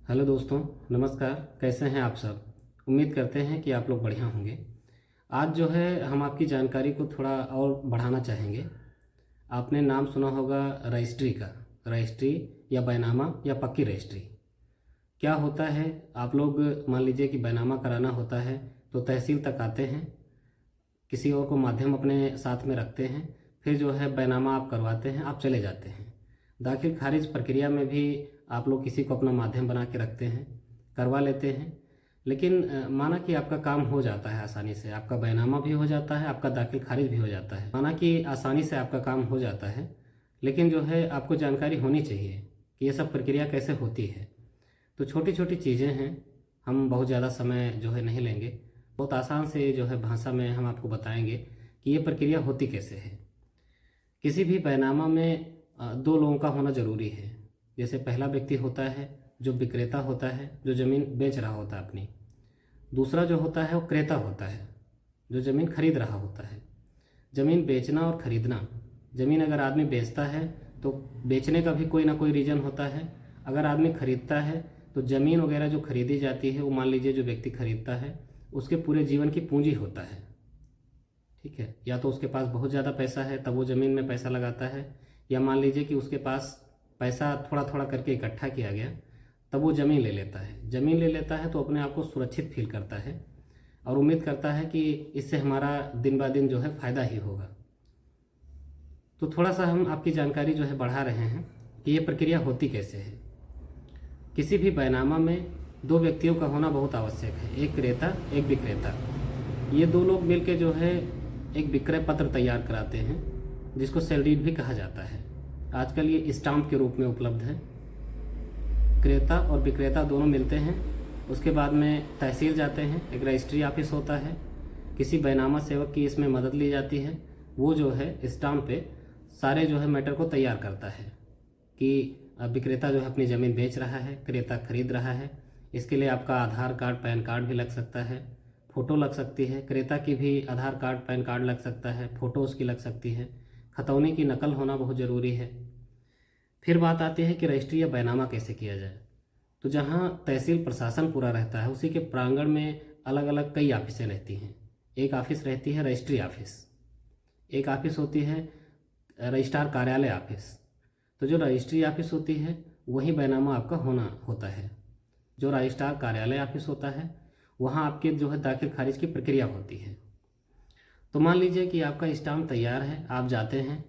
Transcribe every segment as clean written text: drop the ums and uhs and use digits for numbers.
Hello दोस्तों, नमस्कार। कैसे हैं आप सब? उम्मीद करते हैं कि आप लोग बढ़िया होंगे। आज जो है हम आपकी जानकारी को थोड़ा और बढ़ाना चाहेंगे। आपने नाम सुना होगा रजिस्ट्री का। रजिस्ट्री या बैनामा या पक्की रजिस्ट्री क्या होता है? आप लोग मान लीजिए कि बैनामा कराना होता है तो तहसील तक आते हैं, किसी और को माध्यम अपने साथ में रखते हैं, फिर जो है बैनामा आप करवाते हैं, आप चले जाते हैं। दाखिल खारिज प्रक्रिया में भी आप लोग किसी को अपना माध्यम बना के रखते हैं, करवा लेते हैं। लेकिन माना कि आपका काम हो जाता है आसानी से, आपका बैनामा भी हो जाता है, आपका दाखिल खारिज भी हो जाता है। माना कि आसानी से आपका काम हो जाता है, लेकिन जो है आपको जानकारी होनी चाहिए कि ये सब प्रक्रिया कैसे होती है। तो छोटी छोटी चीज़ें हैं, हम बहुत ज़्यादा समय जो है नहीं लेंगे। बहुत आसान से जो है भाषा में हम आपको बताएंगे कि ये प्रक्रिया होती कैसे है। किसी भी बैनामा में दो लोगों का होना ज़रूरी है। जैसे पहला व्यक्ति होता है जो विक्रेता होता है, जो ज़मीन बेच रहा होता है अपनी। दूसरा जो होता है वो क्रेता होता है, जो ज़मीन खरीद रहा होता है। ज़मीन बेचना और ख़रीदना, ज़मीन अगर आदमी बेचता है तो बेचने का भी कोई ना कोई रीज़न होता है। अगर आदमी खरीदता है तो ज़मीन वगैरह जो खरीदी जाती है वो मान लीजिए जो व्यक्ति खरीदता है उसके पूरे जीवन की पूंजी होता है। ठीक है, या तो उसके पास बहुत ज़्यादा पैसा है तब वो ज़मीन में पैसा लगाता है, या मान लीजिए कि उसके पास पैसा थोड़ा थोड़ा करके इकट्ठा किया गया तब वो ज़मीन ले लेता है। ज़मीन ले लेता है तो अपने आप को सुरक्षित फील करता है और उम्मीद करता है कि इससे हमारा दिन ब दिन जो है फ़ायदा ही होगा। तो थोड़ा सा हम आपकी जानकारी जो है बढ़ा रहे हैं कि ये प्रक्रिया होती कैसे है। किसी भी बैनामा में दो व्यक्तियों का होना बहुत आवश्यक है, एक क्रेता एक विक्रेता। ये दो लोग मिलकर जो है एक विक्रय पत्र तैयार कराते हैं, जिसको सेल डीड भी कहा जाता है। आजकल ये स्टाम्प के रूप में उपलब्ध है। क्रेता और विक्रेता दोनों मिलते हैं, उसके बाद में तहसील जाते हैं, एक रजिस्ट्री ऑफिस होता है, किसी बैनामा सेवक की इसमें मदद ली जाती है। वो जो है स्टाम्प पे सारे जो है मैटर को तैयार करता है कि विक्रेता जो है अपनी ज़मीन बेच रहा है, क्रेता खरीद रहा है। इसके लिए आपका आधार कार्ड, पैन कार्ड भी लग सकता है, फ़ोटो लग सकती है, क्रेता की भी आधार कार्ड, पैन कार्ड लग सकता है, फ़ोटो उसकी लग सकती है, खतौनी की नकल होना बहुत ज़रूरी है। फिर बात आती है कि रजिस्ट्री या बैनामा कैसे किया जाए। तो जहाँ तहसील प्रशासन पूरा रहता है उसी के प्रांगण में अलग अलग कई ऑफिसें रहती हैं। एक ऑफिस रहती है रजिस्ट्री ऑफिस, एक ऑफिस होती है रजिस्ट्रार कार्यालय ऑफिस। तो जो रजिस्ट्री ऑफिस होती है वही बैनामा आपका होना होता है। जो रजिस्ट्रार कार्यालय ऑफिस होता है वहाँ आपके जो है दाखिल खारिज की प्रक्रिया होती है। तो मान लीजिए कि आपका स्टाम्प तैयार है, आप जाते हैं।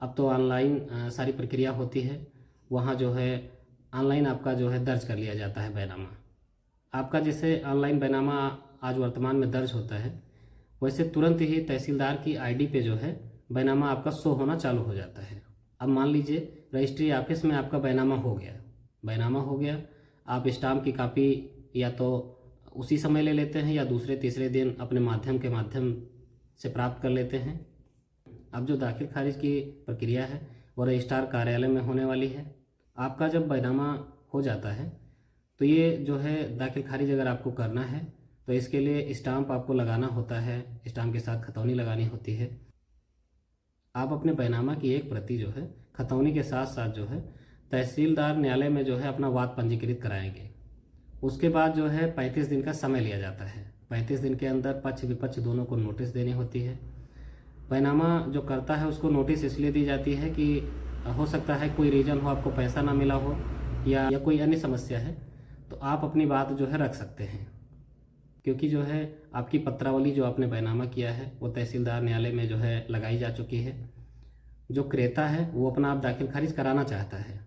अब तो ऑनलाइन सारी प्रक्रिया होती है, वहाँ जो है ऑनलाइन आपका जो है दर्ज कर लिया जाता है बैनामा। आपका जैसे ऑनलाइन बैनामा आज वर्तमान में दर्ज होता है, वैसे तुरंत ही तहसीलदार की आईडी पे जो है बैनामा आपका शो होना चालू हो जाता है। अब मान लीजिए रजिस्ट्री ऑफिस में आपका बैनामा हो गया, बैनामा हो गया, आप स्टाम्प की कापी या तो उसी समय ले लेते हैं या दूसरे तीसरे दिन अपने माध्यम से प्राप्त कर लेते हैं। अब जो दाखिल खारिज की प्रक्रिया है वो रजिस्ट्रार कार्यालय में होने वाली है। आपका जब बैनामा हो जाता है तो ये जो है दाखिल खारिज अगर आपको करना है तो इसके लिए स्टाम्प आपको लगाना होता है, स्टाम्प के साथ खतौनी लगानी होती है। आप अपने बैनामा की एक प्रति जो है खतौनी के साथ साथ जो है तहसीलदार न्यायालय में जो है अपना वाद पंजीकृत कराएंगे। उसके बाद जो है 35 दिन का समय लिया जाता है। 35 दिन के अंदर पक्ष विपक्ष दोनों को नोटिस देनी होती है। बैनामा जो करता है उसको नोटिस इसलिए दी जाती है कि हो सकता है कोई रीज़न हो, आपको पैसा ना मिला हो या कोई अन्य समस्या है, तो आप अपनी बात जो है रख सकते हैं। क्योंकि जो है आपकी पत्रावली जो आपने बैनामा किया है वो तहसीलदार न्यायालय में जो है लगाई जा चुकी है। जो क्रेता है वो अपना आप दाखिल खारिज कराना चाहता है,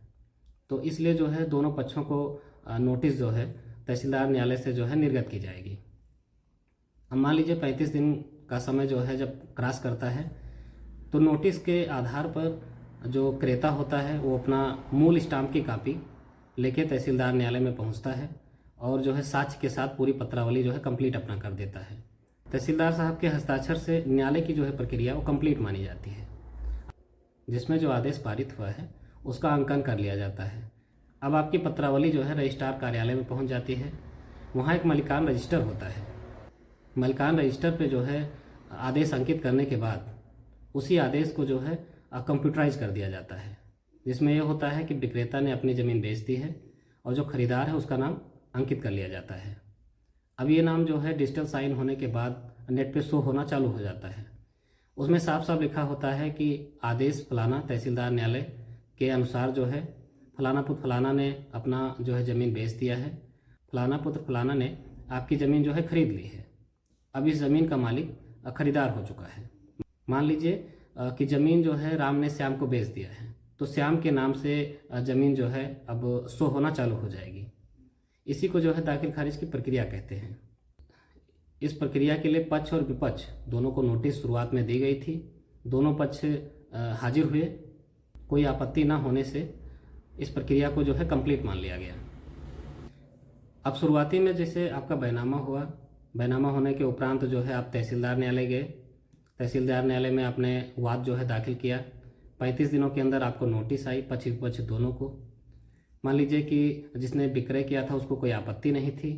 तो इसलिए जो है दोनों पक्षों को नोटिस जो है तहसीलदार न्यायालय से जो है निर्गत की जाएगी। अब मान लीजिए 35 दिन का समय जो है जब क्रॉस करता है तो नोटिस के आधार पर जो क्रेता होता है वो अपना मूल स्टाम्प की कापी लेके तहसीलदार न्यायालय में पहुंचता है और जो है साक्ष्य के साथ पूरी पत्रावली जो है कंप्लीट अपना कर देता है। तहसीलदार साहब के हस्ताक्षर से न्यायालय की जो है प्रक्रिया वो कंप्लीट मानी जाती है, जिसमें जो आदेश पारित हुआ है उसका अंकन कर लिया जाता है। अब आपकी पत्रावली जो है रजिस्ट्रार कार्यालय में पहुंच जाती है। वहाँ एक मलिकान रजिस्टर होता है। मलिकान रजिस्टर पे जो है आदेश अंकित करने के बाद उसी आदेश को जो है कंप्यूटराइज कर दिया जाता है, जिसमें यह होता है कि विक्रेता ने अपनी ज़मीन बेच दी है और जो खरीदार है उसका नाम अंकित कर लिया जाता है। अब ये नाम जो है डिजिटल साइन होने के बाद नेट पे शो होना चालू हो जाता है। उसमें साफ साफ लिखा होता है कि आदेश फलाना तहसीलदार न्यायालय के अनुसार जो है फलाना पुत्र फलाना ने अपना जो है ज़मीन बेच दिया है, फलाना पुत्र फलाना ने आपकी ज़मीन जो है खरीद ली है। अब इस ज़मीन का मालिक खरीदार हो चुका है। मान लीजिए कि ज़मीन जो है राम ने श्याम को बेच दिया है, तो श्याम के नाम से ज़मीन जो है अब शो होना चालू हो जाएगी। इसी को जो है दाखिल खारिज की प्रक्रिया कहते हैं। इस प्रक्रिया के लिए पक्ष और विपक्ष दोनों को नोटिस शुरुआत में दी गई थी। दोनों पक्ष हाजिर हुए। कोई आपत्ति ना होने से इस प्रक्रिया को जो है कंप्लीट मान लिया गया। अब शुरुआती में जैसे आपका बैनामा हुआ, बैनामा होने के उपरांत जो है आप तहसीलदार न्यायालय गए। तहसीलदार न्यायालय में आपने वाद जो है दाखिल किया। 35 दिनों के अंदर आपको नोटिस आई पक्ष विपक्ष दोनों को। मान लीजिए कि जिसने विक्रय किया था उसको कोई आपत्ति नहीं थी।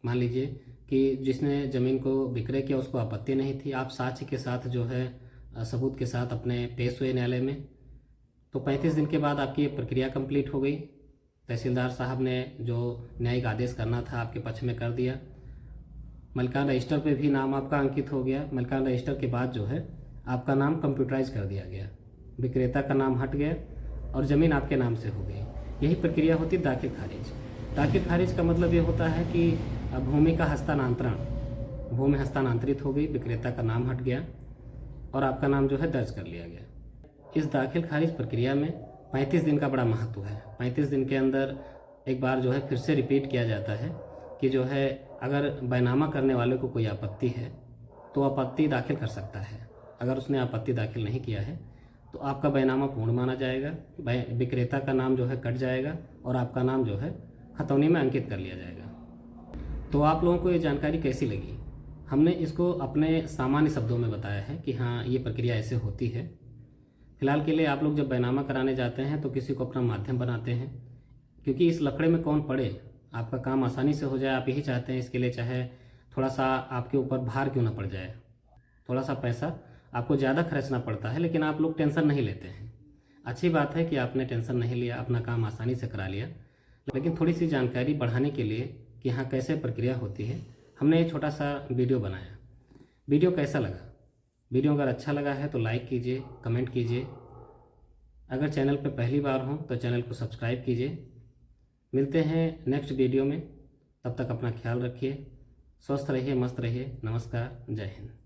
मान लीजिए कि जिसने ज़मीन को विक्रय किया उसको आपत्ति नहीं थी। आप साक्ष्य के साथ जो है सबूत के साथ अपने पेश हुए न्यायालय में। तो 35 दिन के बाद आपकी ये प्रक्रिया कंप्लीट हो गई। तहसीलदार साहब ने जो न्यायिक आदेश करना था आपके पक्ष में कर दिया। मलिकान रजिस्टर पे भी नाम आपका अंकित हो गया। मलिकान रजिस्टर के बाद जो है आपका नाम कंप्यूटराइज कर दिया गया, विक्रेता का नाम हट गया और ज़मीन आपके नाम से हो गई। यही प्रक्रिया होती है दाखिल खारिज। दाखिल खारिज का मतलब ये होता है कि भूमि का हस्तांतरण, भूमि हस्तांतरित हो गई, विक्रेता का नाम हट गया और आपका नाम जो है दर्ज कर लिया गया। इस दाखिल खारिज प्रक्रिया में 35 दिन का बड़ा महत्व है। 35 दिन के अंदर एक बार जो है फिर से रिपीट किया जाता है कि जो है अगर बैनामा करने वाले को कोई आपत्ति है तो आपत्ति दाखिल कर सकता है। अगर उसने आपत्ति दाखिल नहीं किया है तो आपका बैनामा पूर्ण माना जाएगा, विक्रेता का नाम जो है कट जाएगा और आपका नाम जो है खतौनी में अंकित कर लिया जाएगा। तो आप लोगों को ये जानकारी कैसी लगी? हमने इसको अपने सामान्य शब्दों में बताया है कि हाँ ये प्रक्रिया ऐसे होती है। फिलहाल के लिए आप लोग जब बैनामा कराने जाते हैं तो किसी को अपना माध्यम बनाते हैं, क्योंकि इस लफड़े में कौन पड़े, आपका काम आसानी से हो जाए आप यही चाहते हैं। इसके लिए चाहे थोड़ा सा आपके ऊपर भार क्यों ना पड़ जाए, थोड़ा सा पैसा आपको ज़्यादा खर्चना पड़ता है, लेकिन आप लोग टेंशन नहीं लेते हैं। अच्छी बात है कि आपने टेंशन नहीं लिया, अपना काम आसानी से करा लिया। लेकिन थोड़ी सी जानकारी बढ़ाने के लिए कि हाँ कैसे प्रक्रिया होती है, हमने ये छोटा सा वीडियो बनाया। वीडियो कैसा लगा? वीडियो अगर अच्छा लगा है तो लाइक कीजिए, कमेंट कीजिए। अगर चैनल पर पहली बार हो तो चैनल को सब्सक्राइब कीजिए। मिलते हैं नेक्स्ट वीडियो में, तब तक अपना ख्याल रखिए, स्वस्थ रहिए, मस्त रहिए। नमस्कार, जय हिंद।